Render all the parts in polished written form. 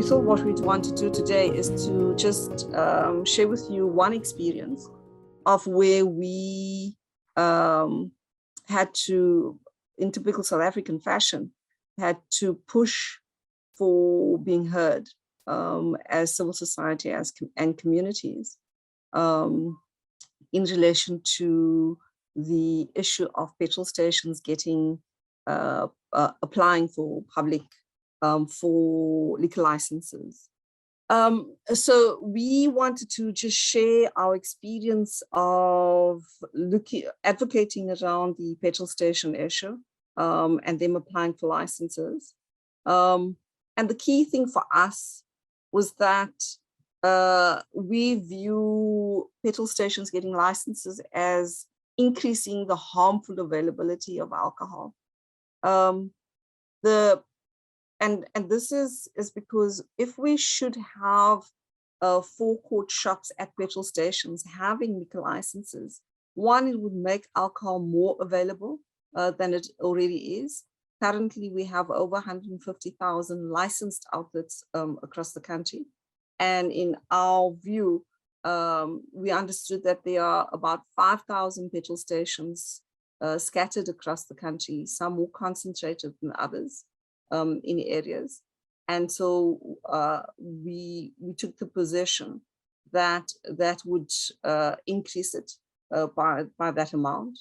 thought what we'd want to do today is to just share with you one experience of where we had to, in typical South African fashion, had to push for being heard as civil society and communities in relation to the issue of petrol stations getting applying for public for liquor licenses. So we wanted to just share our experience of advocating around the petrol station issue and them applying for licenses. And the key thing for us was that we view petrol stations getting licenses as increasing the harmful availability of alcohol. And this is because if we should have forecourt shops at petrol stations having liquor licenses, one, it would make alcohol more available than it already is. Currently, we have over 150,000 licensed outlets across the country. And in our view, we understood that there are about 5,000 petrol stations scattered across the country, some more concentrated than others in areas. And so we took the position that would increase it by that amount.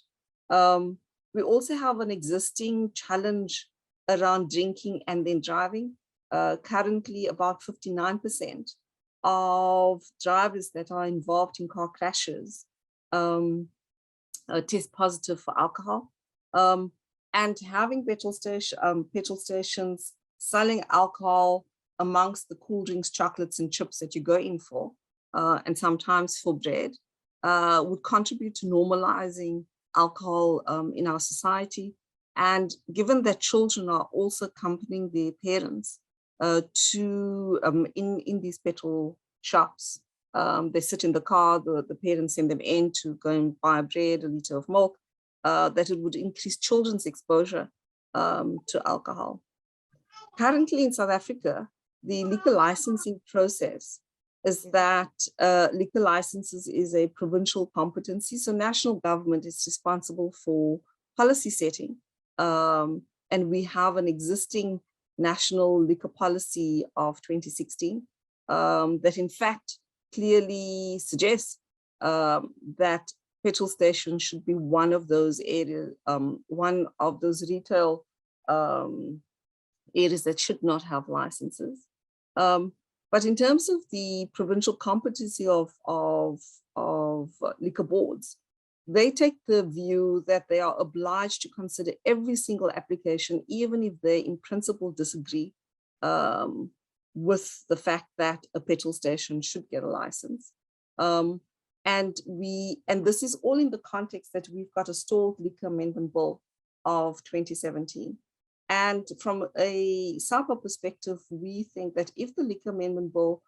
We also have an existing challenge around drinking and then driving. Currently, about 59% of drivers that are involved in car crashes test positive for alcohol. And having petrol stations selling alcohol amongst the cool drinks, chocolates, and chips that you go in for, and sometimes for bread, would contribute to normalizing alcohol in our society. And given that children are also accompanying their parents in these petrol shops, they sit in the car, the parents send them in to go and buy bread, a liter of milk, that it would increase children's exposure to alcohol. Currently in South Africa, the liquor licensing process is that liquor licenses is a provincial competency. So national government is responsible for policy setting. And we have an existing national liquor policy of 2016 that in fact clearly suggests that petrol stations should be one of those areas, one of those retail areas that should not have licenses. But in terms of the provincial competency of liquor boards, they take the view that they are obliged to consider every single application, even if they in principle disagree with the fact that a petrol station should get a license. And this is all in the context that we've got a stalled liquor amendment bill of 2017. And from a SAAP perspective, we think that if the liquor amendment bill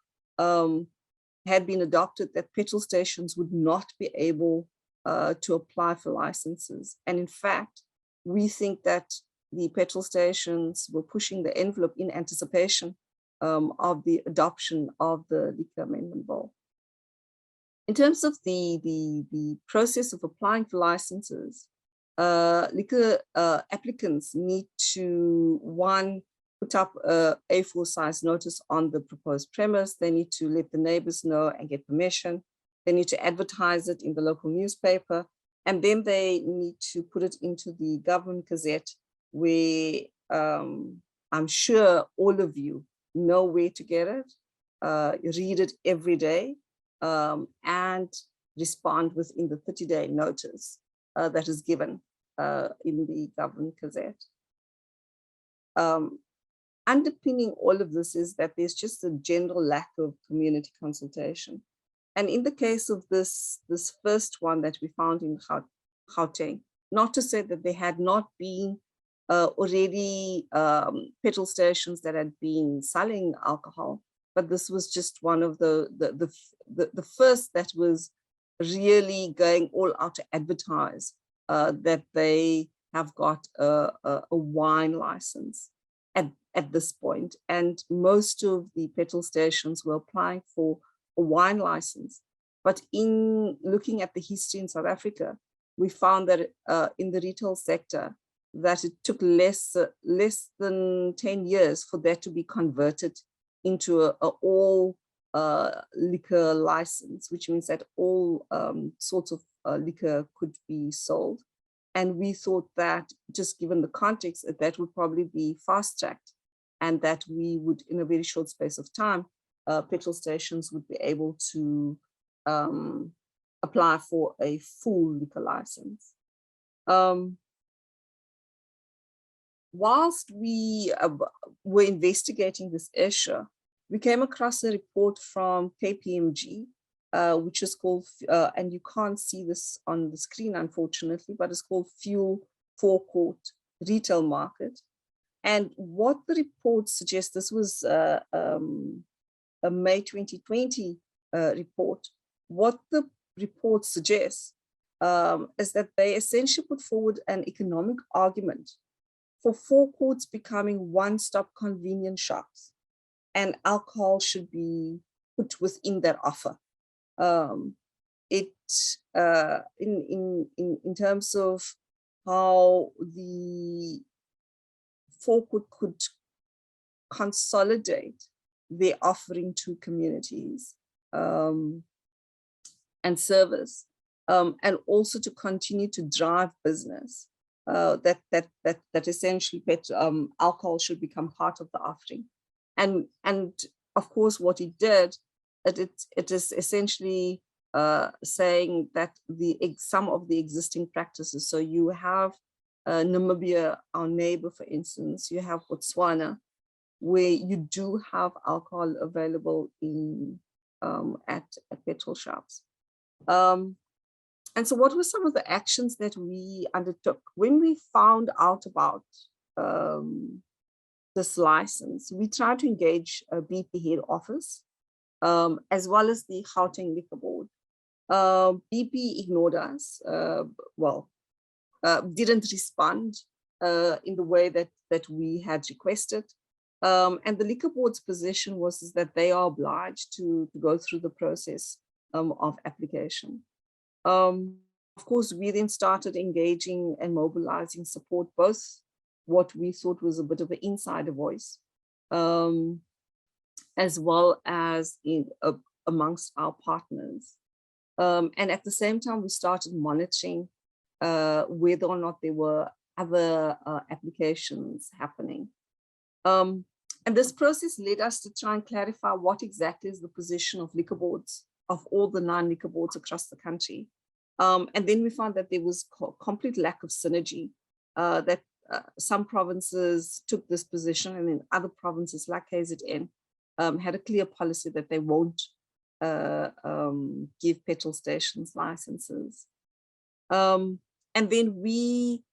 had been adopted, that petrol stations would not be able to apply for licenses. And in fact, we think that the petrol stations were pushing the envelope in anticipation of the adoption of the liquor amendment bill. In terms of the process of applying for licenses, liquor applicants need to, one, put up a A4 size notice on the proposed premise. They need to let the neighbors know and get permission. They need to advertise it in the local newspaper, and then they need to put it into the government gazette, where I'm sure all of you know where to get it, read it every day, and respond within the 30-day notice that is given in the government gazette. Underpinning all of this is that there's just a general lack of community consultation. And in the case of this first one that we found in Gauteng, not to say that there had not been already petrol stations that had been selling alcohol, but this was just one of the first that was really going all out to advertise that they have got a wine license. at this point, and most of the petrol stations were applying for a wine license. But in looking at the history in South Africa, we found that in the retail sector, that it took less than 10 years for that to be converted into a all liquor license, which means that all sorts of liquor could be sold. And we thought that, just given the context, that would probably be fast-tracked, and that we would, in a very short space of time, petrol stations would be able to apply for a full liquor license. Whilst we were investigating this issue, we came across a report from KPMG, which is called, and you can't see this on the screen, unfortunately, but it's called Fuel Forecourt Retail Market. And what the report suggests, this was a May 2020 report. What the report suggests is that they essentially put forward an economic argument for forecourts becoming one-stop convenience shops, and alcohol should be put within that offer. In terms of how the forecourt could consolidate their offering to communities and service, and also to continue to drive business. That essentially alcohol should become part of the offering, and of course what it did, it is essentially saying that some of the existing practices. So you have Namibia, our neighbor, for instance. You have Botswana, where you do have alcohol available in at petrol shops. And so what were some of the actions that we undertook? When we found out about this license, we tried to engage a BP head office, as well as the Gauteng Liquor Board. BP ignored us, didn't respond in the way that we had requested. And the Liquor Board's position was that they are obliged to go through the process of application. Of course, we then started engaging and mobilizing support, both what we thought was a bit of an insider voice, as well as amongst our partners. And at the same time, we started monitoring whether or not there were other applications happening. And this process led us to try and clarify what exactly is the position of liquor boards, of all the 9 liquor boards across the country. And then we found that there was complete lack of synergy, that some provinces took this position, and then other provinces like KZN had a clear policy that they won't give petrol stations licenses. And then we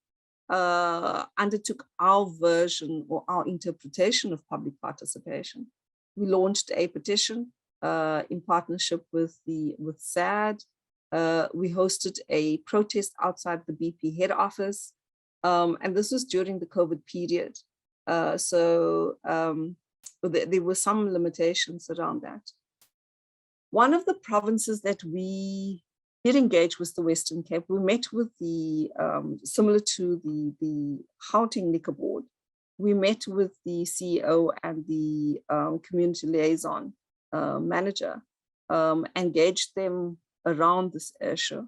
undertook our version or our interpretation of public participation. We launched a petition in partnership with SAAP. We hosted a protest outside the BP head office, and this was during the COVID period. So there were some limitations around that. One of the provinces that we did engage was the Western Cape. We met with the, similar to the Gauteng Liquor Board, we met with the CEO and the community liaison manager, engaged them around this issue.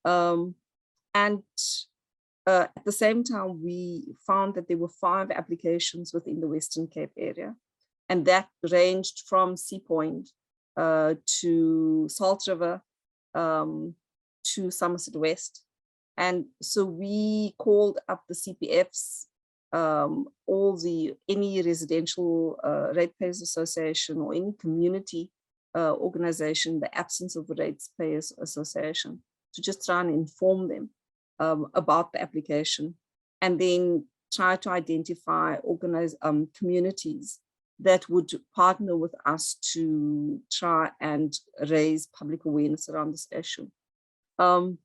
And at the same time, we found that there were 5 applications within the Western Cape area, and that ranged from Sea Point to Salt River, to Somerset West. And so we called up the CPFs, any residential ratepayers association or any community organization, the absence of a ratepayers association, to just try and inform them about the application, and then try to identify communities that would partner with us to try and raise public awareness around this issue. And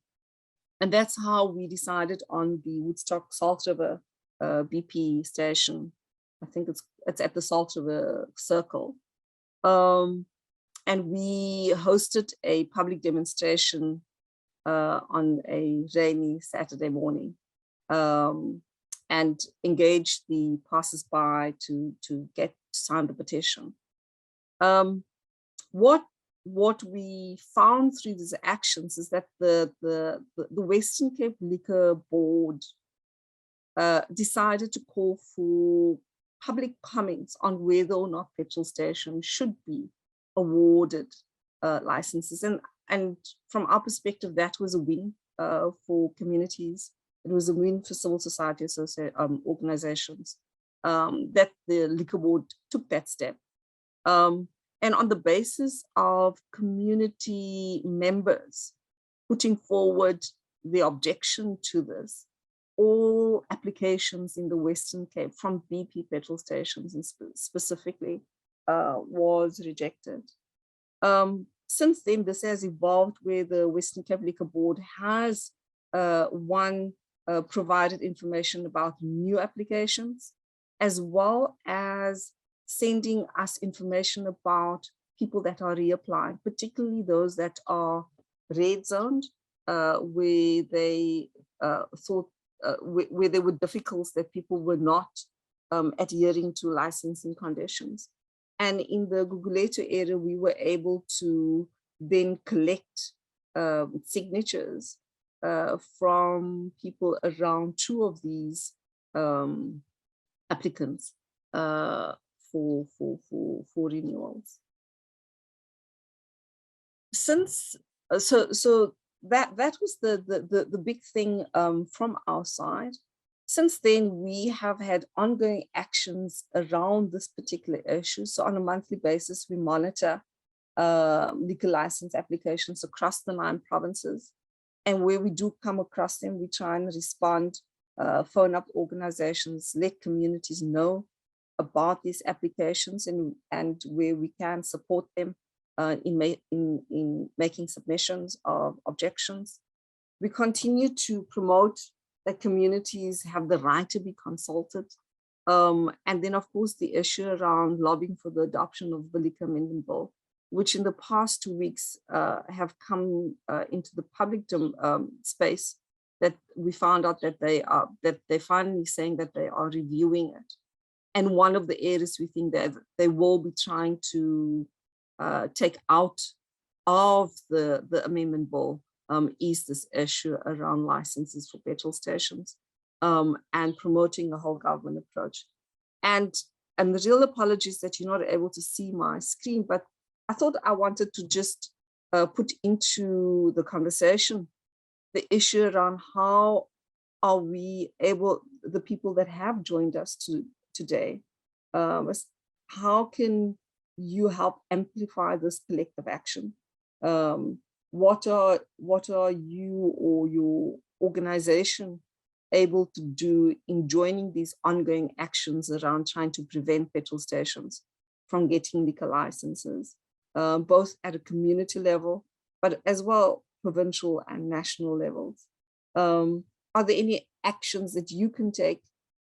that's how we decided on the Woodstock Salt River BP station. I think It's at the Salt River Circle. And we hosted a public demonstration on a rainy Saturday morning, and engaged the passers-by to sign the petition. What we found through these actions is that the Western Cape Liquor Board decided to call for public comments on whether or not petrol stations should be awarded licenses. And from our perspective, that was a win for communities. It was a win for civil society organizations that the Liquor Board took that step. And on the basis of community members putting forward the objection to this, all applications in the Western Cape from BP petrol stations and specifically was rejected. Since then, this has evolved where the Western Cape Liquor Board has provided information about new applications, as well as sending us information about people that are reapplying, particularly those that are red zoned, where they thought where there were difficulties that people were not adhering to licensing conditions. And in the Gugulethu area, we were able to then collect signatures from people around 2 of these applicants for renewals. Since so that was the big thing from our side. Since then, we have had ongoing actions around this particular issue. So on a monthly basis, we monitor liquor license applications across the 9 provinces. And where we do come across them, we try and respond, phone up organizations, let communities know about these applications, and where we can support them in making submissions of objections. We continue to promote that communities have the right to be consulted. And then, of course, the issue around lobbying for the adoption of the Liquor Amendment Bill, which in the past 2 weeks have come into the public space, that we found out that they're finally saying that they are reviewing it. And one of the areas we think that they will be trying to take out of the amendment bill is this issue around licenses for petrol stations and promoting a whole government approach. And the real apologies that you're not able to see my screen, but I thought I wanted to just put into the conversation the issue around how are we able, the people that have joined us today, how can you help amplify this collective action? What are you or your organization able to do in joining these ongoing actions around trying to prevent petrol stations from getting liquor licenses, both at a community level, but as well provincial and national levels? Are there any actions that you can take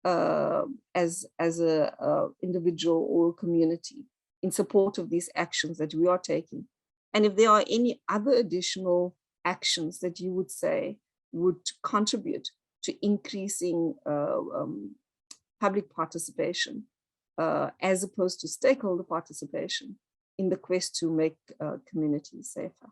as a individual or community in support of these actions that we are taking? And if there are any other additional actions that you would say would contribute to increasing public participation as opposed to stakeholder participation in the quest to make communities safer.